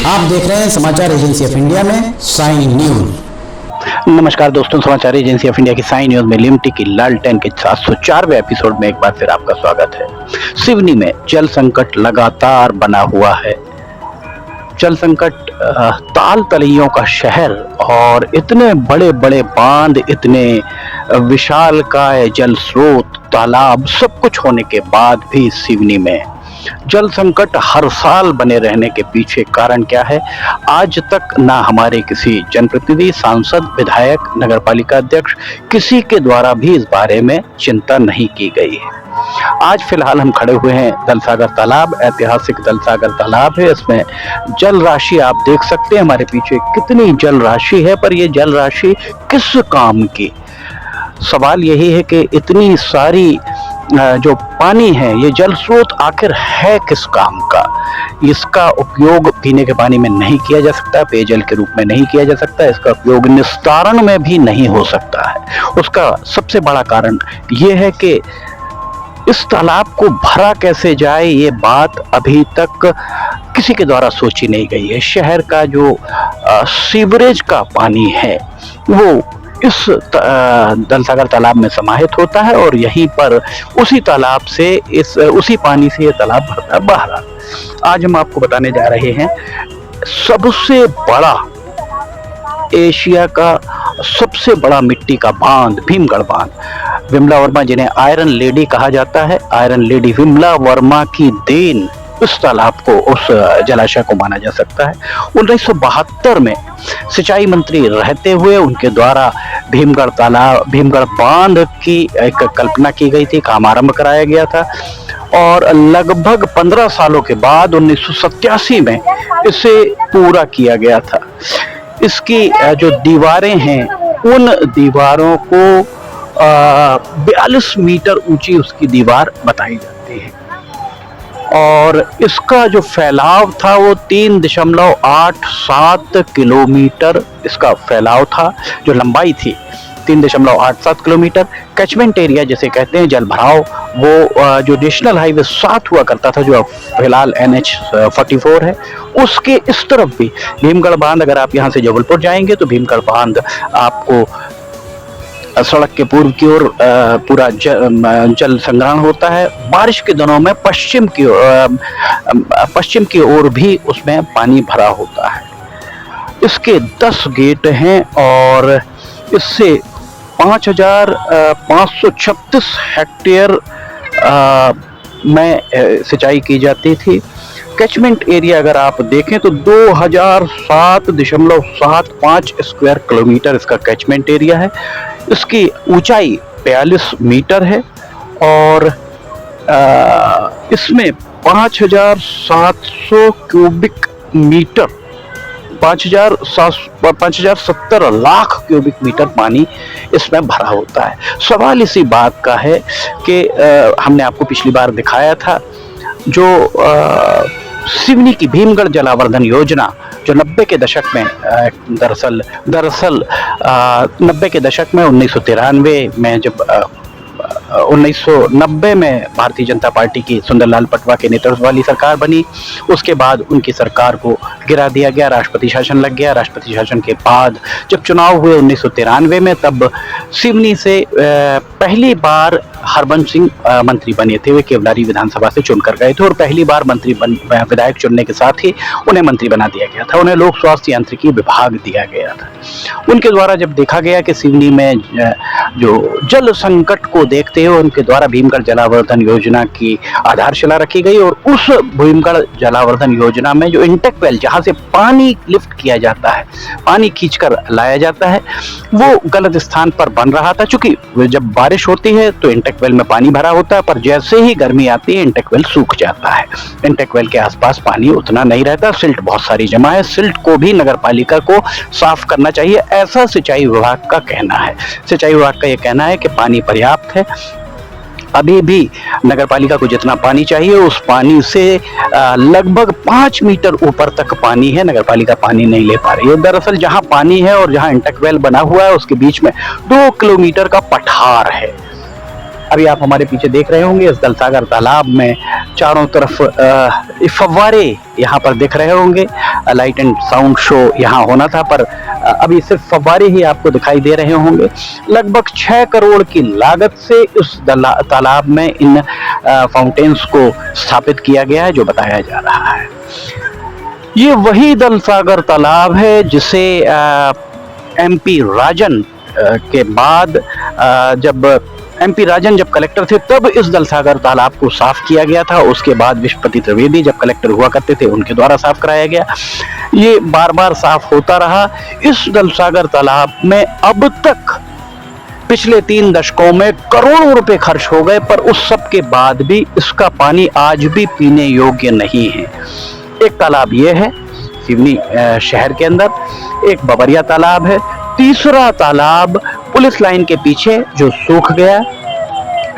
आप देख रहे हैं समाचार एजेंसी ऑफ इंडिया में साइन न्यूज। नमस्कार दोस्तों, समाचार एजेंसी ऑफ इंडिया की साइन न्यूज में लिमटी की लालटेन के 704वें एपिसोड में एक बार फिर आपका स्वागत है। सिवनी में जल संकट लगातार बना हुआ है। जल संकट, ताल तलैयों का शहर और इतने बड़े बड़े बांध, इतने विशालकाय जल स्रोत, तालाब, सब कुछ होने के बाद भी सिवनी में जल संकट हर साल बने रहने के पीछे कारण क्या है? आज तक ना हमारे किसी जनप्रतिनिधि, सांसद, विधायक, नगरपालिका अध्यक्ष, किसी के द्वारा भी इस बारे में चिंता नहीं की गई है। आज फिलहाल हम खड़े हुए हैं दलसागर तालाब, ऐतिहासिक दलसागर तालाब है। इसमें जल राशि आप देख सकते हैं, हमारे पीछे कितनी जल राशि है, पर यह जल राशि किस काम की? सवाल यही है कि इतनी सारी जो पानी है, ये जल स्रोत आखिर है किस काम का? इसका उपयोग पीने के पानी में नहीं किया जा सकता, पेयजल के रूप में नहीं किया जा सकता, इसका उपयोग निस्तारण में भी नहीं हो सकता है। उसका सबसे बड़ा कारण ये है कि इस तालाब को भरा कैसे जाए, ये बात अभी तक किसी के द्वारा सोची नहीं गई है। शहर का जो सीवरेज का पानी है वो इस दलसागर तालाब में समाहित होता है और यहीं पर उसी तालाब से उसी पानी से ये तालाब भरता है बाहर। आज हम आपको बताने जा रहे हैं सबसे बड़ा, एशिया का सबसे बड़ा मिट्टी का बांध, भीमगढ़ बांध। विमला वर्मा, जिन्हें आयरन लेडी कहा जाता है, आयरन लेडी विमला वर्मा की देन उस तालाब को, उस जलाशय को माना जा सकता है। 1972 में सिंचाई मंत्री रहते हुए उनके द्वारा भीमगढ़ तालाब, भीमगढ़ बांध की एक कल्पना की गई थी, काम आरंभ कराया गया था और लगभग 15 सालों के बाद 1987 में इसे पूरा किया गया था। इसकी जो दीवारें हैं, उन दीवारों को 42 मीटर ऊंची उसकी दीवार बताई जाती है और इसका जो फैलाव था वो 3.87 किलोमीटर इसका फैलाव था। जो लंबाई थी 3.87 किलोमीटर। कैचमेंट एरिया जिसे कहते हैं, जल भराव, वो जो नेशनल हाईवे 7 हुआ करता था, जो फिलहाल NH 44 है, उसके इस तरफ भी भीमगढ़ बांध, अगर आप यहाँ से जबलपुर जाएंगे तो भीमगढ़ बांध आपको सड़क के पूर्व की ओर पूरा जल संग्रहण होता है। बारिश के दिनों में पश्चिम की ओर भी उसमें पानी भरा होता है। इसके 10 गेट हैं और इससे 5,536 हेक्टेयर में सिंचाई की जाती थी। कैचमेंट एरिया अगर आप देखें तो 2007.75 स्क्वायर किलोमीटर इसका कैचमेंट एरिया है। इसकी ऊंचाई 42 मीटर है और इसमें 5,700 cubic metre, 5,070 lakh cubic metre पानी इसमें भरा होता है। सवाल इसी बात का है कि हमने आपको पिछली बार दिखाया था जो सिवनी की भीमगढ़ जलावर्धन योजना, जो 90 के दशक में दरअसल 90 के दशक में 1993 में जब 1990 में भारतीय जनता पार्टी की सुंदरलाल पटवा के नेतृत्व वाली सरकार बनी, उसके बाद उनकी सरकार को गिरा दिया गया, राष्ट्रपति शासन लग गया। राष्ट्रपति शासन के बाद जब चुनाव हुए 1993 में, तब सिवनी से पहली बार हरबंस सिंह मंत्री बने थे। वे केवलारी विधानसभा से चुनकर गए थे और पहली बार विधायक चुनने के साथ ही उन्हें मंत्री बना दिया गया था। उन्हें लोक स्वास्थ्य यांत्रिकी विभाग दिया गया था। उनके द्वारा जब देखा गया कि सिवनी में जो जल संकट को देखते हुए उनके द्वारा भीमगढ़ जलावर्धन योजना की आधारशिला रखी गई और उस भीमगढ़ जलावर्धन योजना में जो इंटेक वेल, जहां से पानी लिफ्ट किया जाता है, पानी खींचकर लाया जाता है, वो गलत स्थान पर बन रहा था। चूंकि जब बारिश होती है तो इंटेक वेल में पानी भरा होता है, पर जैसे ही गर्मी आती है इंटेक वेल सूख जाता है। इंटेक वेल के आसपास पानी उतना नहीं रहता, सिल्ट बहुत सारी जमा है। सिल्ट को भी नगरपालिका को साफ करना चाहिए, ऐसा सिंचाई विभाग का कहना है। सिंचाई विभाग का यह कहना है कि पानी पर्याप्त है। अभी भी नगरपालिका को जितना पानी चाहिए उस पानी से लगभग 5 मीटर ऊपर तक पानी है, नगरपालिका पानी नहीं ले पा रही है। दरअसल जहां पानी है और जहां इंटेक वेल बना हुआ है उसके बीच में 2 किलोमीटर का पठार है। अभी आप हमारे पीछे देख रहे होंगे, इस दलसागर तालाब में चारों तरफ फव्वारे यहाँ पर दिख रहे होंगे। लाइट एंड साउंड शो यहाँ होना था, पर अभी सिर्फ फव्वारे ही आपको दिखाई दे रहे होंगे। लगभग 6 करोड़ की लागत से उस तालाब में इन फाउंटेन्स को स्थापित किया गया है जो बताया जा रहा है। ये वही दल सागर तालाब है जिसे MP राजन के बाद जब MP राजन जब कलेक्टर थे तब इस दल सागर तालाब को साफ किया गया था। उसके बाद विश्वपति त्रिवेदी जब कलेक्टर हुआ करते थे उनके द्वारा साफ कराया गया। ये बार बार साफ होता रहा। इस दल सागर तालाब में अब तक पिछले 3 दशकों में करोड़ों रुपए खर्च हो गए, पर उस सब के बाद भी इसका पानी आज भी पीने योग्य नहीं है। एक तालाब ये है सिवनी शहर के अंदर, एक बबरिया तालाब है, तीसरा तालाब पुलिस लाइन के पीछे जो सूख गया,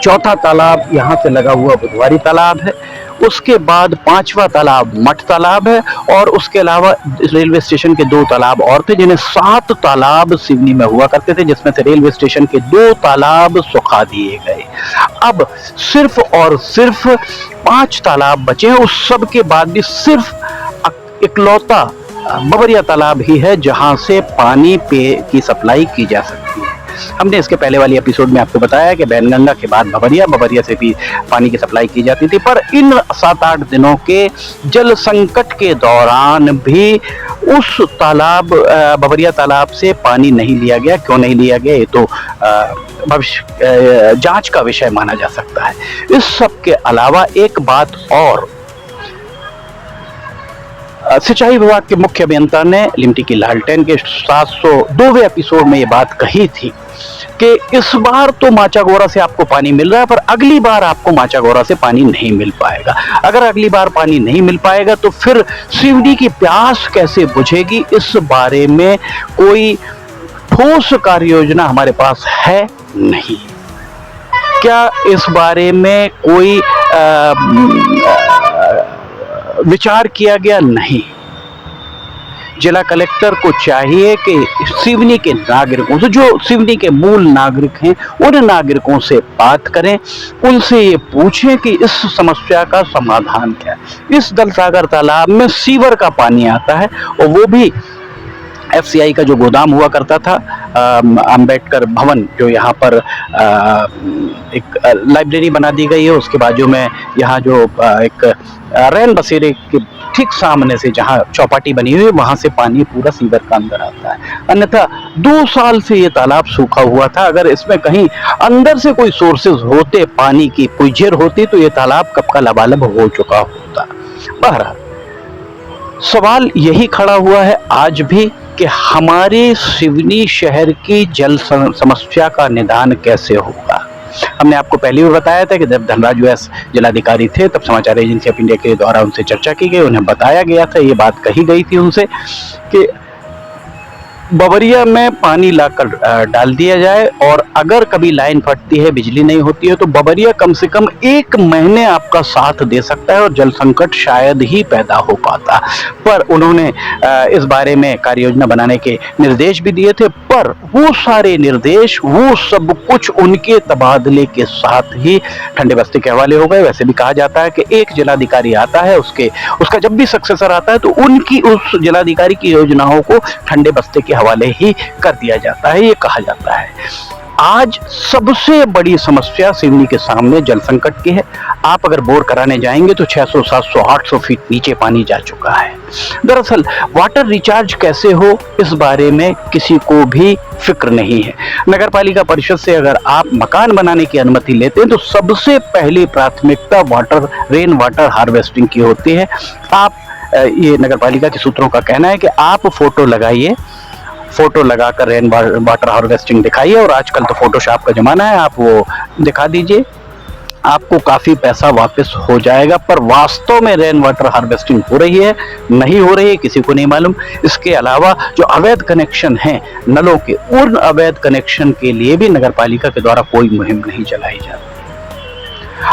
चौथा तालाब यहाँ से लगा हुआ बुधवारी तालाब है, उसके बाद 5वां तालाब मठ तालाब है, और उसके अलावा रेलवे स्टेशन के 2 तालाब और थे, जिन्हें 7 तालाब सिवनी में हुआ करते थे, जिसमें से रेलवे स्टेशन के 2 तालाब सुखा दिए गए। अब सिर्फ और सिर्फ 5 तालाब बचे हैं। उस सब के बाद भी सिर्फ इकलौता बबरिया तालाब ही है जहां से पानी की सप्लाई की जा सकती है। हमने इसके पहले वाली एपिसोड में आपको बताया कि बैनगंगा के बाद बबरिया से भी पानी की सप्लाई की जाती थी, पर इन 7-8 दिनों के जल संकट के दौरान भी उस तालाब बबरिया तालाब से पानी नहीं लिया गया। क्यों नहीं लिया गया, ये तो भविष्य जांच का विषय माना जा सकता है। इस सब के अलावा एक बात और, सिंचाई विभाग के मुख्य अभियंता ने लिमटी की लालटेन के 702वें एपिसोड में ये बात कही थी कि इस बार तो माचागोरा से आपको पानी मिल रहा है, पर अगली बार आपको माचागोरा से पानी नहीं मिल पाएगा। अगर अगली बार पानी नहीं मिल पाएगा तो फिर सिवनी की प्यास कैसे बुझेगी, इस बारे में कोई ठोस कार्य योजना हमारे पास है नहीं। क्या इस बारे में कोई विचार किया गया? नहीं। जिला कलेक्टर को चाहिए कि सिवनी के नागरिकों से, जो सिवनी के मूल नागरिक हैं, उन नागरिकों से बात करें, उनसे ये पूछें कि इस समस्या का समाधान क्या है। इस दल सागर तालाब में सीवर का पानी आता है, और वो भी FCI का जो गोदाम हुआ करता था, अंबेडकर भवन जो यहाँ पर एक लाइब्रेरी बना दी गई है, उसके बाजू में यहाँ जो एक रैन बसेरे के ठीक सामने से जहाँ चौपाटी बनी हुई है, वहाँ से पानी पूरा सीवर का अंदर आता है। अन्यथा 2 साल से ये तालाब सूखा हुआ था। अगर इसमें कहीं अंदर से कोई सोर्सेज होते, पानी की पुजर होती, तो ये तालाब कब का लबालब हो चुका होता। बहरहाल सवाल यही खड़ा हुआ है आज भी कि हमारे सिवनी शहर की जल समस्या का निदान कैसे होगा। हमने आपको पहले भी बताया था कि जब धनराज US जिलाधिकारी थे तब समाचार एजेंसी ऑफ इंडिया के द्वारा उनसे चर्चा की गई, उन्हें बताया गया था, ये बात कही गई थी उनसे कि बबरिया में पानी लाकर डाल दिया जाए, और अगर कभी लाइन फटती है, बिजली नहीं होती है, तो बबरिया कम से कम 1 महीने आपका साथ दे सकता है और जल संकट शायद ही पैदा हो पाता। पर उन्होंने इस बारे में कार्य योजना बनाने के निर्देश भी दिए थे, पर वो सारे निर्देश, वो सब कुछ उनके तबादले के साथ ही ठंडे बस्ते के हवाले हो गए। वैसे भी कहा जाता है कि एक जिलाधिकारी आता है, उसका जब भी सक्सेसर आता है तो उनकी उस जिलाधिकारी की योजनाओं को ठंडे बस्ते के हवाले ही कर दिया जाता है, ये कहा जाता है। आज सबसे बड़ी समस्या सिवनी के सामने जल संकट की है। आप अगर बोर कराने जाएंगे तो 600, 700, 800 फीट नीचे पानी जा चुका है। दरअसल वाटर रिचार्ज कैसे हो, इस बारे में किसी को भी फिक्र नहीं है। नगर पालिका परिषद से अगर आप मकान बनाने की अनुमति लेते हैं तो सबसे पहली प्राथमिकता रेन वाटर हार्वेस्टिंग की होती है। आप ये नगर पालिका के सूत्रों का कहना है कि आप फोटो लगाइए, फोटो लगाकर रेन वाटर हार्वेस्टिंग दिखाइए, और आजकल तो फोटोशॉप का जमाना है, आप वो दिखा दीजिए, आपको काफी पैसा वापस हो जाएगा। पर वास्तव में रेन वाटर हार्वेस्टिंग हो रही है, नहीं हो रही है, किसी को नहीं मालूम। इसके अलावा जो अवैध कनेक्शन हैं नलों के, उन अवैध कनेक्शन के लिए भी नगर पालिका के द्वारा कोई मुहिम नहीं चलाई जाती।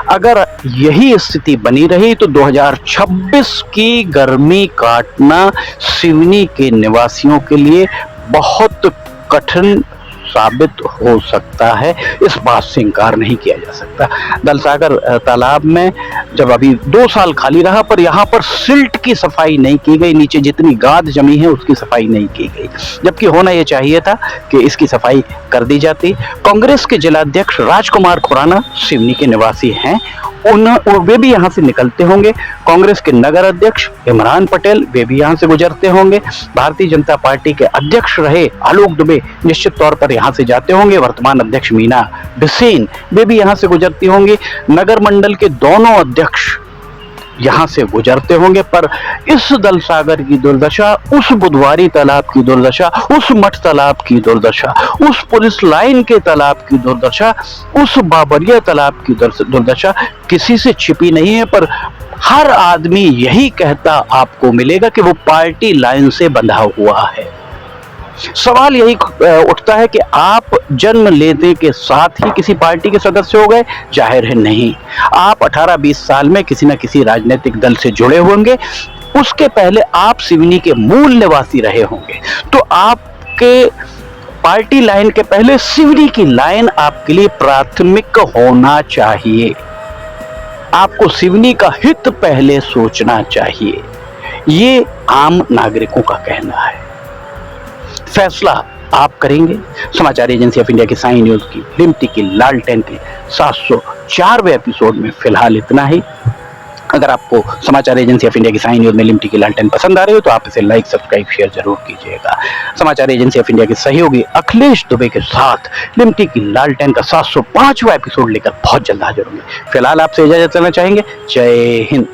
अगर यही स्थिति बनी रही तो 2026 की गर्मी काटना सिवनी के निवासियों के लिए बहुत कठिन साबित हो सकता है, इस बात से इनकार नहीं किया जा सकता। दलसागर तालाब में जब अभी 2 साल खाली रहा, पर यहाँ पर सिल्ट की सफाई नहीं की गई, नीचे जितनी गाद जमी है उसकी सफाई नहीं की गई, जबकि होना यह चाहिए था कि इसकी सफाई कर दी जाती। कांग्रेस के जिलाध्यक्ष राजकुमार खुराना सिवनी के निवासी हैं, वे भी यहाँ से निकलते होंगे। कांग्रेस के नगर अध्यक्ष इमरान पटेल, वे भी यहाँ से गुजरते होंगे। भारतीय जनता पार्टी के अध्यक्ष रहे आलोक दुबे निश्चित तौर पर यहाँ से जाते होंगे। वर्तमान अध्यक्ष मीना बिसेन, वे भी यहाँ से गुजरती होंगी। नगर मंडल के दोनों अध्यक्ष यहाँ से गुजरते होंगे। पर इस दलसागर की दुर्दशा, उस बुधवारी तालाब की दुर्दशा, उस मठ तालाब की दुर्दशा, उस पुलिस लाइन के तालाब की दुर्दशा, उस बाबरिया तालाब की दुर्दशा किसी से छिपी नहीं है। पर हर आदमी यही कहता आपको मिलेगा कि वो पार्टी लाइन से बंधा हुआ है। सवाल यही उठता है कि आप जन्म लेने के साथ ही किसी पार्टी के सदस्य हो गए? जाहिर है नहीं। आप 18-20 साल में किसी न किसी राजनीतिक दल से जुड़े होंगे, उसके पहले आप सिवनी के मूल निवासी रहे होंगे, तो आपके पार्टी लाइन के पहले सिवनी की लाइन आपके लिए प्राथमिक होना चाहिए। आपको सिवनी का हित पहले सोचना चाहिए, ये आम नागरिकों का कहना है। फैसला आप करेंगे। समाचार एजेंसी ऑफ इंडिया की साई न्यूज की लिमटी की लालटेन के 704वें एपिसोड में फिलहाल इतना ही। अगर आपको समाचार एजेंसी ऑफ इंडिया की साई न्यूज में लिमटी की लालटेन पसंद आ रही हो तो आप इसे लाइक, सब्सक्राइब, शेयर जरूर कीजिएगा। समाचार एजेंसी ऑफ इंडिया के सहयोगी अखिलेश दुबे के साथ लिमटी की लालटेन का 705वां एपिसोड लेकर बहुत जल्द हाजिर होंगे। फिलहाल आपसे इजाजत लेना चाहेंगे। जय हिंद।